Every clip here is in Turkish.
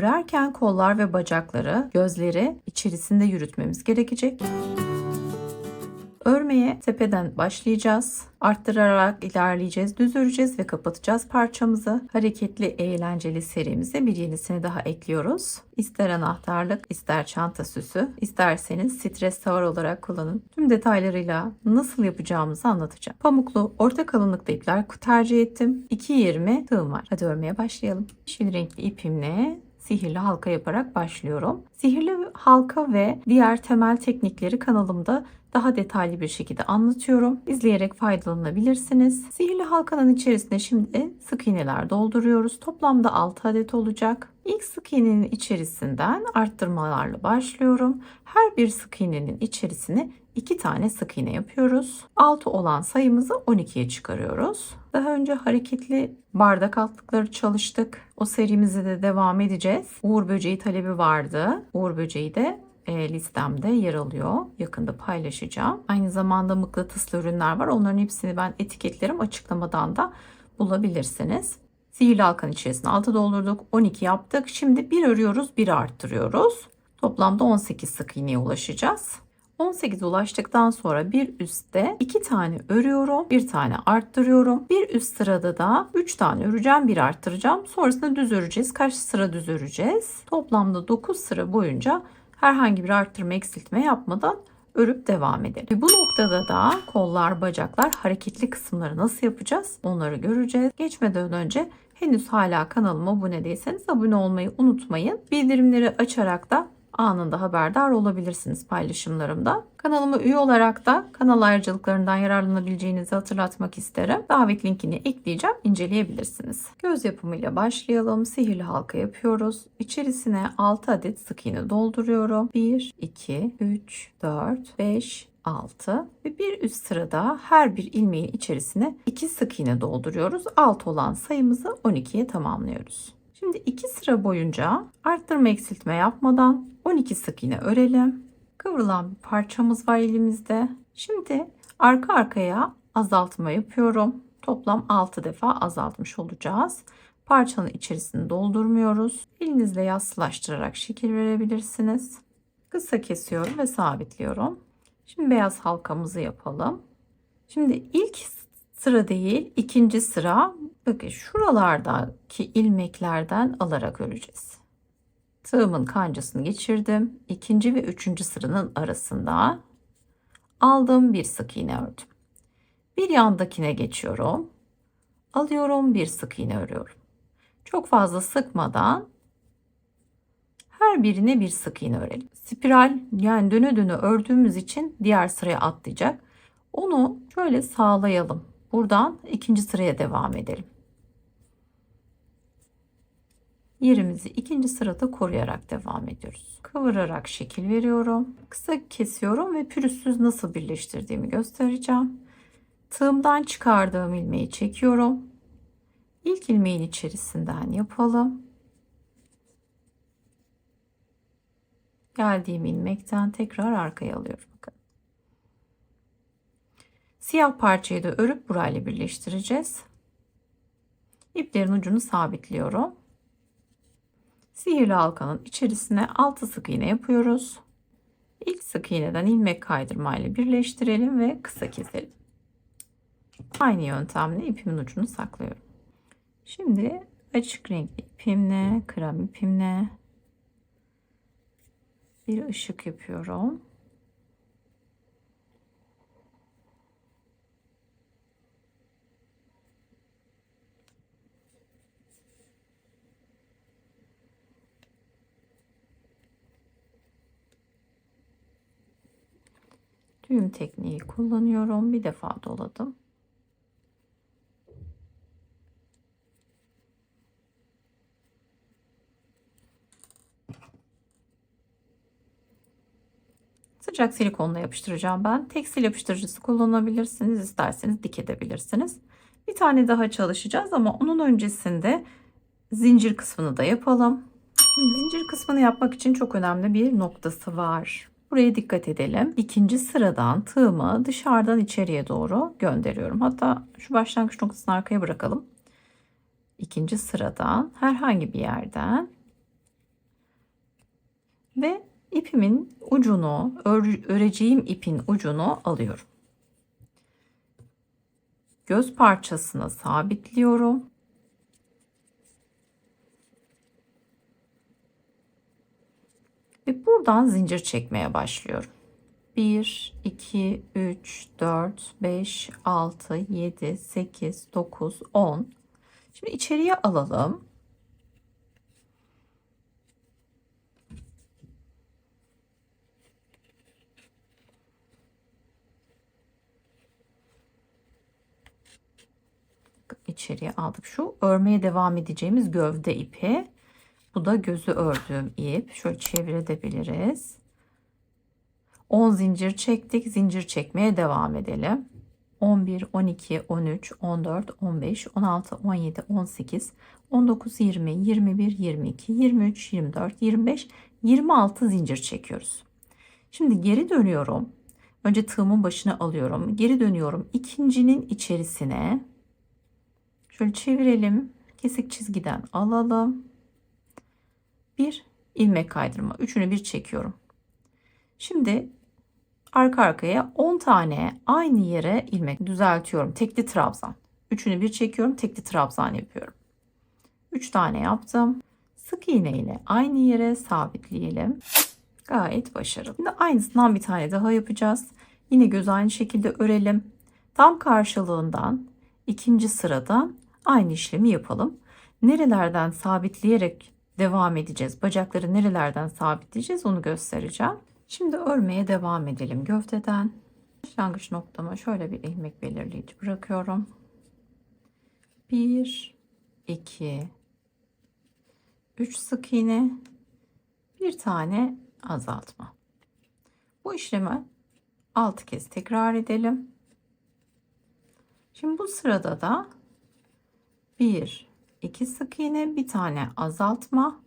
Örerken kollar ve bacakları, gözleri içerisinde yürütmemiz gerekecek. Örmeye tepeden başlayacağız. Arttırarak ilerleyeceğiz. Düz öreceğiz ve kapatacağız parçamızı. Hareketli, eğlenceli serimize bir yenisini daha ekliyoruz. İster anahtarlık, ister çanta süsü, isterseniz stres savar olarak kullanın. Tüm detaylarıyla nasıl yapacağımızı anlatacağım. Pamuklu, orta kalınlıkta ipler tercih ettim. 2,20 tığım var. Hadi örmeye başlayalım. Yeşil renkli ipimle sihirli halka yaparak başlıyorum. Sihirli halka ve diğer temel teknikleri kanalımda daha detaylı bir şekilde anlatıyorum. İzleyerek faydalanabilirsiniz. Sihirli halkanın içerisine şimdi sık iğneler dolduruyoruz. Toplamda 6 adet olacak. İlk sık iğnenin içerisinden arttırmalarla başlıyorum. Her bir sık iğnenin içerisine 2 tane sık iğne yapıyoruz. 6 olan sayımızı 12'ye çıkarıyoruz. Daha önce hareketli bardak altlıkları çalıştık. O serimize de devam edeceğiz. Uğur böceği talebi vardı. Uğur böceği de listemde yer alıyor. Yakında paylaşacağım. Aynı zamanda mıknatıslı ürünler var. Onların hepsini ben etiketlerim, açıklamadan da bulabilirsiniz. Sihirli halkanın içerisine 6 doldurduk. 12 yaptık. Şimdi bir örüyoruz, bir arttırıyoruz. Toplamda 18 sık iğneye ulaşacağız. 18 ulaştıktan sonra bir üstte 2 tane örüyorum, bir tane arttırıyorum. Bir üst sırada da 3 tane öreceğim, bir arttıracağım. Sonrasında düz öreceğiz. Kaç sıra düz öreceğiz? Toplamda 9 sıra boyunca herhangi bir arttırma eksiltme yapmadan örüp devam edelim. Bu noktada da kollar, bacaklar, hareketli kısımları nasıl yapacağız? Onları göreceğiz. Geçmeden önce henüz hala kanalıma abone değilseniz abone olmayı unutmayın. Bildirimleri açarak da anında haberdar olabilirsiniz paylaşımlarımda. Kanalıma üye olarak da kanal ayrıcalıklarından yararlanabileceğinizi hatırlatmak isterim. Davet linkini ekleyeceğim, inceleyebilirsiniz. Göz yapımıyla başlayalım. Sihirli halka yapıyoruz. İçerisine 6 adet sık iğne dolduruyorum. 1, 2, 3, 4, 5, 6 ve bir üst sırada her bir ilmeğin içerisine 2 sık iğne dolduruyoruz. 6 olan sayımızı 12'ye tamamlıyoruz. Şimdi 2 sıra boyunca arttırma eksiltme yapmadan 12 sık iğne örelim. Kıvrılan bir parçamız var elimizde. Şimdi arka arkaya azaltma yapıyorum. Toplam 6 defa azaltmış olacağız. Parçanın içerisini doldurmuyoruz. Elinizle yassılaştırarak şekil verebilirsiniz. Kısa kesiyorum ve sabitliyorum. Şimdi beyaz halkamızı yapalım. Şimdi ilk sıra değil, ikinci sıra. Bakın şuralardaki ilmeklerden alarak öreceğiz. Tığımın kancasını geçirdim. İkinci ve üçüncü sıranın arasında aldım, bir sık iğne ördüm. Bir yandakine geçiyorum. Alıyorum, bir sık iğne örüyorum. Çok fazla sıkmadan her birine bir sık iğne örelim. Spiral, yani döne döne ördüğümüz için diğer sıraya atlayacak. Onu şöyle sağlayalım. Buradan ikinci sıraya devam edelim. Yerimizi ikinci sırada koruyarak devam ediyoruz. Kıvırarak şekil veriyorum. Kısa kesiyorum ve pürüzsüz nasıl birleştirdiğimi göstereceğim. Tığımdan çıkardığım ilmeği çekiyorum. İlk ilmeğin içerisinden yapalım. Geldiğim ilmekten tekrar arkaya alıyorum. Bakın. Siyah parçayı da örüp burayla birleştireceğiz. İplerin ucunu sabitliyorum. Sihirli halkanın içerisine 6 sık iğne yapıyoruz. İlk sık iğneden ilmek kaydırma ile birleştirelim ve kısa keselim. Aynı yöntemle ipimin ucunu saklıyorum. Şimdi açık renkli ipimle, krem ipimle bir ışık yapıyorum. Düğüm tekniği kullanıyorum. Bir defa doladım. Sıcak silikonla yapıştıracağım ben. Tekstil yapıştırıcısı kullanabilirsiniz. İsterseniz dik edebilirsiniz. Bir tane daha çalışacağız ama onun öncesinde zincir kısmını da yapalım. Zincir kısmını yapmak için çok önemli bir noktası var. Buraya dikkat edelim. İkinci sıradan tığımı dışarıdan içeriye doğru gönderiyorum. Hatta şu başlangıç noktasını arkaya bırakalım. İkinci sıradan herhangi bir yerden Ve ipimin ucunu, öreceğim ipin ucunu alıyorum. Göz parçasına sabitliyorum. Ve buradan zincir çekmeye başlıyorum. 1, 2, 3, 4, 5, 6, 7, 8, 9, 10. Şimdi içeriye alalım. İçeriye aldık. Şu örmeye devam edeceğimiz gövde ipi. Bu da gözü ördüğüm ip. Şöyle çevirebiliriz. 10 zincir çektik. Zincir çekmeye devam edelim. 11, 12, 13, 14, 15, 16, 17, 18, 19, 20, 21, 22, 23, 24, 25, 26 zincir çekiyoruz. Şimdi geri dönüyorum. Önce tığımın başına alıyorum. Geri dönüyorum. İkincinin içerisine şöyle çevirelim. Kesik çizgiden alalım. Bir ilmek kaydırma. Üçünü bir çekiyorum. Şimdi arka arkaya 10 tane aynı yere ilmek düzeltiyorum. Tekli trabzan. Üçünü bir çekiyorum. Tekli trabzan yapıyorum. 3 tane yaptım. Sık iğne ile aynı yere sabitleyelim. Gayet başarılı. Şimdi aynısından bir tane daha yapacağız. Yine göz aynı şekilde örelim. Tam karşılığından ikinci sıradan aynı işlemi yapalım. Nerelerden sabitleyerek devam edeceğiz? Bacakları nerelerden sabitleyeceğiz onu göstereceğim. Şimdi örmeye devam edelim gövdeden. Başlangıç noktama şöyle bir ilmek belirleyici bırakıyorum. 1, 2, 3 sık iğne, bir tane azaltma. Bu işlemi 6 kez tekrar edelim. Şimdi bu sırada da 1, 2 sık iğne, bir tane azaltma.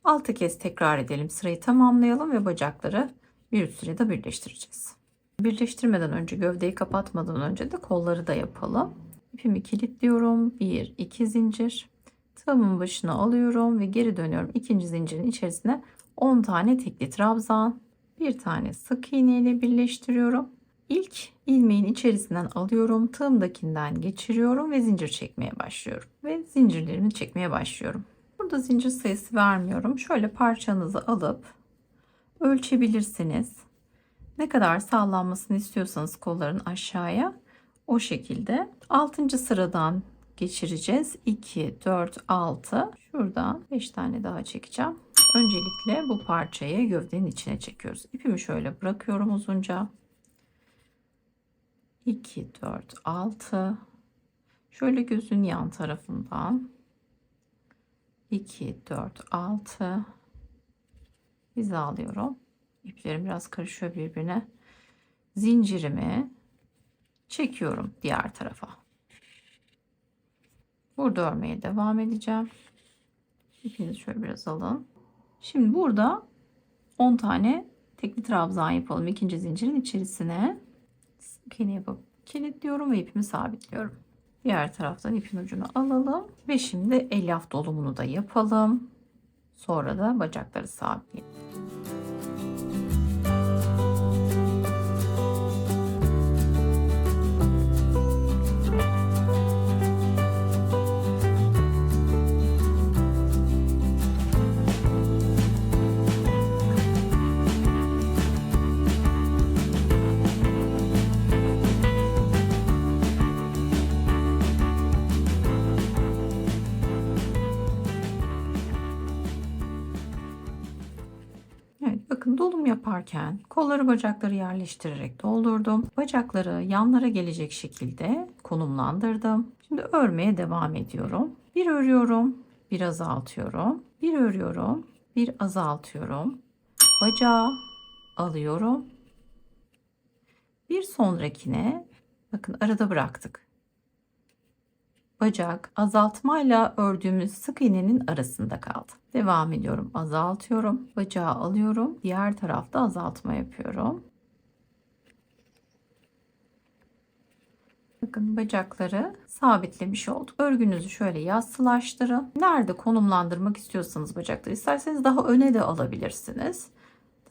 6 kez tekrar edelim. Sırayı tamamlayalım ve bacakları bir üst sırada birleştireceğiz. Birleştirmeden önce, gövdeyi kapatmadan önce de kolları da yapalım. İpimi kilitliyorum. 1, 2 zincir. Tığımın başına alıyorum ve geri dönüyorum. İkinci zincirin içerisine 10 tane tekli trabzan, bir tane sık iğne ile birleştiriyorum. İlk ilmeğin içerisinden alıyorum. Tığımdakinden geçiriyorum ve zincir çekmeye başlıyorum. Ve zincirlerimi çekmeye başlıyorum. Burada zincir sayısı vermiyorum. Şöyle parçanızı alıp ölçebilirsiniz. Ne kadar sallanmasını istiyorsanız kolların aşağıya o şekilde. 6. sıradan geçireceğiz. 2, 4, 6. Şuradan 5 tane daha çekeceğim. Öncelikle bu parçayı gövdenin içine çekiyoruz. İpimi şöyle bırakıyorum uzunca. 2, 4, 6. Şöyle gözün yan tarafından 2, 4, 6 hizalıyorum. İplerim biraz karışıyor birbirine. Zincirimi çekiyorum diğer tarafa. Burada örmeye devam edeceğim. İpinizi şöyle biraz alın. Şimdi burada 10 tane tekli trabzan yapalım. İkinci zincirin içerisine sık iğne yapıp kilitliyorum ve ipimi sabitliyorum. Diğer taraftan ipin ucunu alalım ve şimdi elyaf dolumunu da yapalım. Sonra da bacakları sabitleyelim. Evet, bakın dolum yaparken kolları bacakları yerleştirerek doldurdum. Bacakları yanlara gelecek şekilde konumlandırdım. Şimdi örmeye devam ediyorum. Bir örüyorum, bir azaltıyorum. Bir örüyorum, bir azaltıyorum. Bacağı alıyorum. Bir sonrakine bakın arada bıraktık. Bacak azaltmayla ördüğümüz sık iğnenin arasında kaldı. Devam ediyorum. Azaltıyorum. Bacağı alıyorum. Diğer tarafta azaltma yapıyorum. Bakın bacakları sabitlemiş olduk. Örgünüzü şöyle yassılaştırın. Nerede konumlandırmak istiyorsanız bacakları, isterseniz daha öne de alabilirsiniz.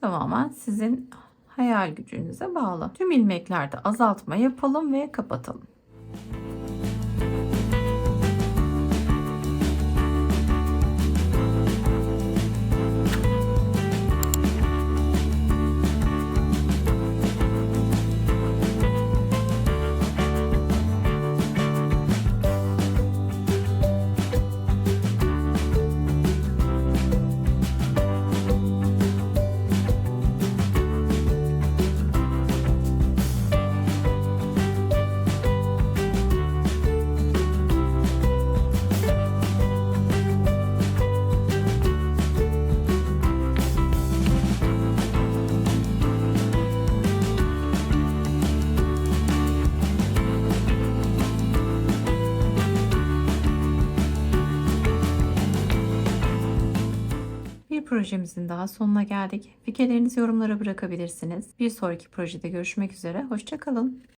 Tamamen sizin hayal gücünüze bağlı. Tüm ilmeklerde azaltma yapalım ve kapatalım. Bir projemizin daha sonuna geldik. Fikirlerinizi yorumlara bırakabilirsiniz. Bir sonraki projede görüşmek üzere. Hoşça kalın.